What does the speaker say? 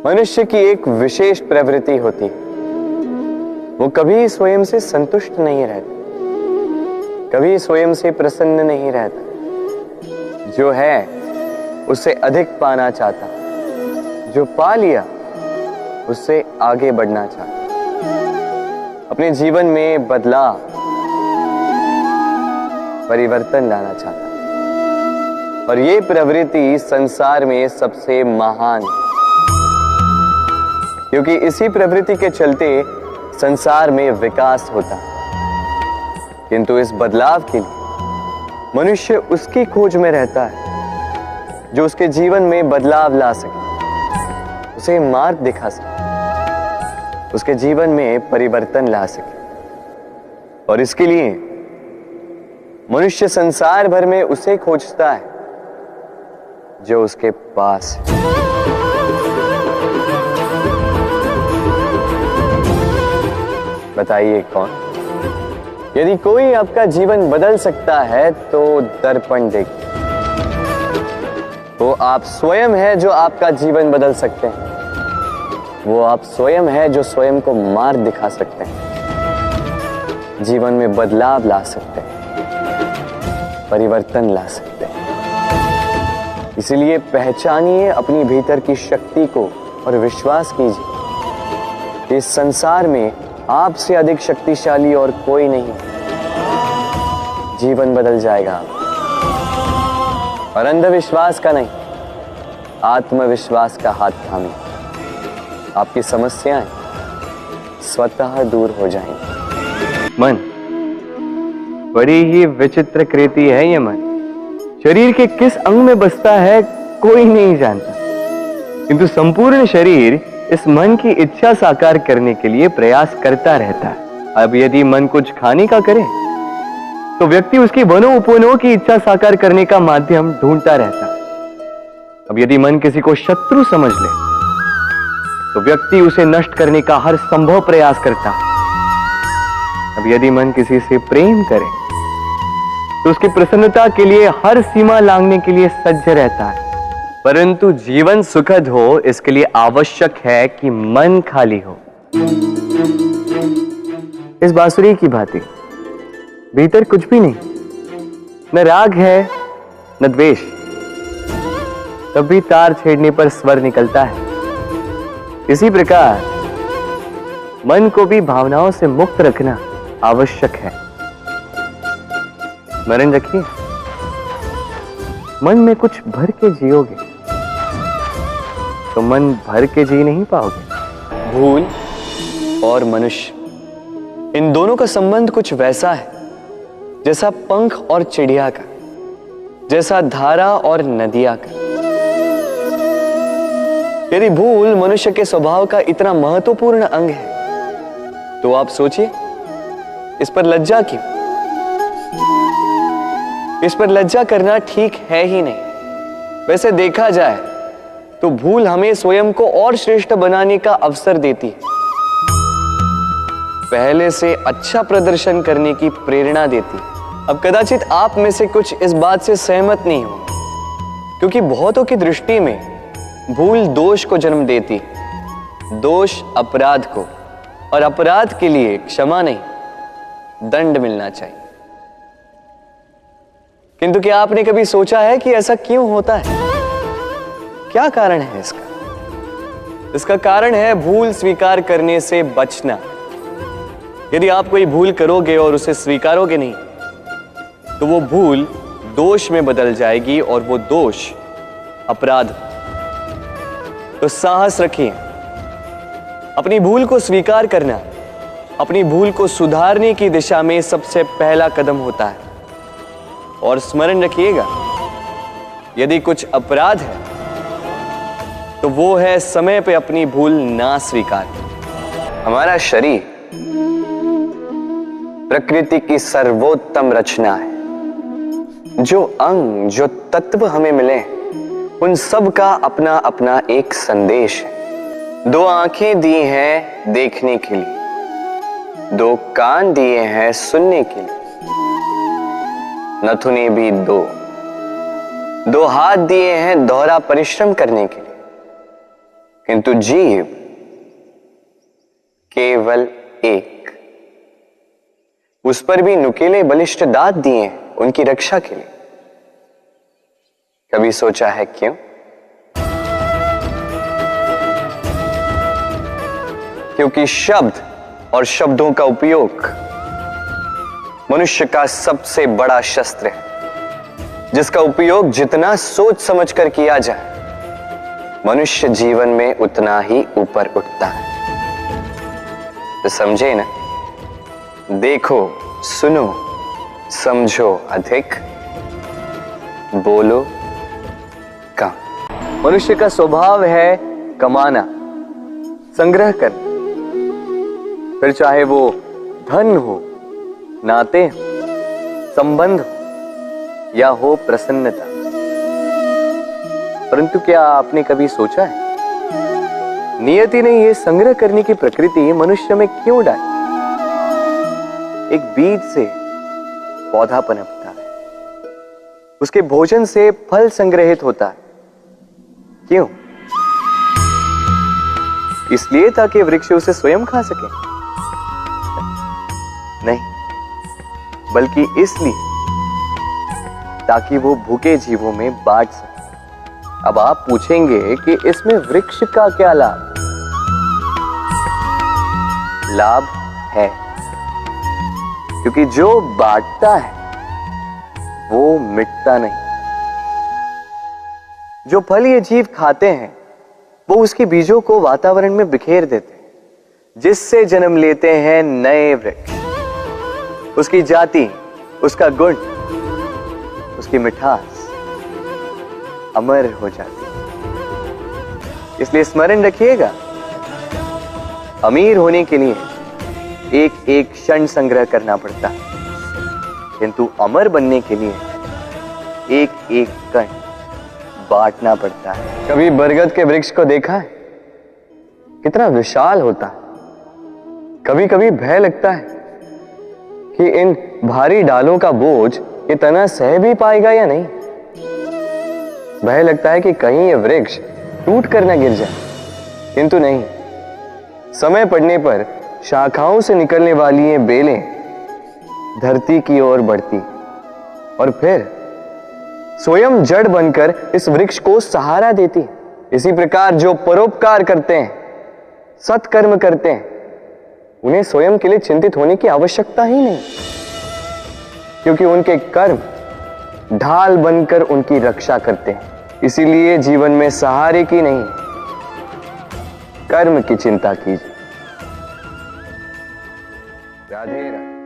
मनुष्य की एक विशेष प्रवृत्ति होती है, वो कभी स्वयं से संतुष्ट नहीं रहता, कभी स्वयं से प्रसन्न नहीं रहता। जो है उससे अधिक पाना चाहता, जो पा लिया उससे आगे बढ़ना चाहता, अपने जीवन में बदलाव, परिवर्तन लाना चाहता। और ये प्रवृत्ति संसार में सबसे महान है, क्योंकि इसी प्रवृत्ति के चलते संसार में विकास होता है। किंतु इस बदलाव के लिए मनुष्य उसकी खोज में रहता है जो उसके जीवन में बदलाव ला सके, उसे मार्ग दिखा सके, उसके जीवन में परिवर्तन ला सके। और इसके लिए मनुष्य संसार भर में उसे खोजता है जो उसके पास है। बताइए कौन? यदि कोई आपका जीवन बदल सकता है तो दर्पण देखिए। वो आप स्वयं है जो आपका जीवन बदल सकते हैं। वो आप स्वयं है जो स्वयं को मार्ग दिखा सकते हैं, जीवन में बदलाव ला सकते हैं, परिवर्तन ला सकते हैं। इसलिए पहचानिए अपनी भीतर की शक्ति को और विश्वास कीजिए, इस संसार में आपसे अधिक शक्तिशाली और कोई नहीं। जीवन बदल जाएगा और अंधविश्वास का नहीं, आत्मविश्वास का हाथ थामिए। आपकी समस्याएं स्वतः दूर हो जाएंगी। मन बड़ी ही विचित्र कृति है। ये मन शरीर के किस अंग में बसता है कोई नहीं जानता, किंतु संपूर्ण शरीर इस मन की इच्छा साकार करने के लिए प्रयास करता रहता है। अब यदि मन कुछ खाने का करे तो व्यक्ति उसकी वनोपवनों की इच्छा साकार करने का माध्यम ढूंढता रहता है। अब यदि मन किसी को शत्रु समझ ले तो व्यक्ति उसे नष्ट करने का हर संभव प्रयास करता है। अब यदि मन किसी से प्रेम करे तो उसकी प्रसन्नता के लिए हर सीमा लांघने के लिए सज्ज रहता है। परंतु जीवन सुखद हो, इसके लिए आवश्यक है कि मन खाली हो। इस बांसुरी की भांति भीतर कुछ भी नहीं, न राग है न द्वेष, तब भी तार छेड़ने पर स्वर निकलता है। इसी प्रकार मन को भी भावनाओं से मुक्त रखना आवश्यक है। स्मरण रखिए, मन में कुछ भर के जियोगे तो मन भर के जी नहीं पाओगे। भूल और मनुष्य, इन दोनों का संबंध कुछ वैसा है जैसा पंख और चिड़िया का, जैसा धारा और नदिया का। यदि भूल मनुष्य के स्वभाव का इतना महत्वपूर्ण अंग है तो आप सोचिए, इस पर लज्जा क्यों? इस पर लज्जा करना ठीक है ही नहीं। वैसे देखा जाए तो भूल हमें स्वयं को और श्रेष्ठ बनाने का अवसर देती है, पहले से अच्छा प्रदर्शन करने की प्रेरणा देती है। अब कदाचित आप में से कुछ इस बात से सहमत नहीं हो, क्योंकि बहुतों की दृष्टि में भूल दोष को जन्म देती, दोष अपराध को, और अपराध के लिए क्षमा नहीं दंड मिलना चाहिए। किंतु क्या आपने कभी सोचा है कि ऐसा क्यों होता है? क्या कारण है इसका? इसका कारण है भूल स्वीकार करने से बचना। यदि आप कोई भूल करोगे और उसे स्वीकारोगे नहीं तो वो भूल दोष में बदल जाएगी और वो दोष अपराध। तो साहस रखिए, अपनी भूल को स्वीकार करना अपनी भूल को सुधारने की दिशा में सबसे पहला कदम होता है। और स्मरण रखिएगा, यदि कुछ अपराध है तो वो है समय पे अपनी भूल ना स्वीकार। हमारा शरीर प्रकृति की सर्वोत्तम रचना है। जो अंग, जो तत्व हमें मिले, उन सब का अपना अपना एक संदेश है। दो आंखें दी हैं देखने के लिए, दो कान दिए हैं सुनने के लिए, नथुने भी दो हाथ दिए हैं दोहरा परिश्रम करने के लिए, किंतु जीव केवल एक। उस पर भी नुकीले बलिष्ठ दांत दिए उनकी रक्षा के लिए। कभी सोचा है क्यों? क्योंकि शब्द और शब्दों का उपयोग मनुष्य का सबसे बड़ा शस्त्र है, जिसका उपयोग जितना सोच समझकर किया जाए, मनुष्य जीवन में उतना ही ऊपर उठता है। तो समझे ना? देखो, सुनो, समझो अधिक, बोलो कम। मनुष्य का स्वभाव है कमाना, संग्रह करना, फिर चाहे वो धन हो, नाते हो, संबंध हो या हो प्रसन्नता। परंतु क्या आपने कभी सोचा है, नियति ने यह संग्रह करने की प्रकृति मनुष्य में क्यों डाली? एक बीज से पौधा पनपता है, उसके भोजन से फल संग्रहित होता है। क्यों? इसलिए ताकि वृक्ष उसे स्वयं खा सके? नहीं, बल्कि इसलिए ताकि वो भूखे जीवों में बांट सके। अब आप पूछेंगे कि इसमें वृक्ष का क्या लाभ? लाभ है, क्योंकि जो बांटता है वो मिटता नहीं। जो फल ये जीव खाते हैं वो उसके बीजों को वातावरण में बिखेर देते हैं, जिससे जन्म लेते हैं नए वृक्ष। उसकी जाति, उसका गुण, उसकी मिठास अमर हो जाती है। इसलिए स्मरण रखिएगा, अमीर होने के लिए एक एक क्षण संग्रह करना पड़ता है, किंतु अमर बनने के लिए एक एक कण बांटना पड़ता है। कभी बरगद के वृक्ष को देखा है? कितना विशाल होता है। कभी कभी भय लगता है कि इन भारी डालों का बोझ ये तना सह भी पाएगा या नहीं। भय लगता है कि कहीं ये वृक्ष टूट कर न गिर जाए, किंतु नहीं। समय पड़ने पर शाखाओं से निकलने वाली ये बेलें धरती की ओर बढ़ती और फिर स्वयं जड़ बनकर इस वृक्ष को सहारा देती। इसी प्रकार जो परोपकार करते हैं, सत्कर्म करते हैं, उन्हें स्वयं के लिए चिंतित होने की आवश्यकता ही नहीं, क्योंकि उनके कर्म ढाल बनकर उनकी रक्षा करते हैं। इसीलिए जीवन में सहारे की नहीं, कर्म की चिंता कीजिए। राधे राधे।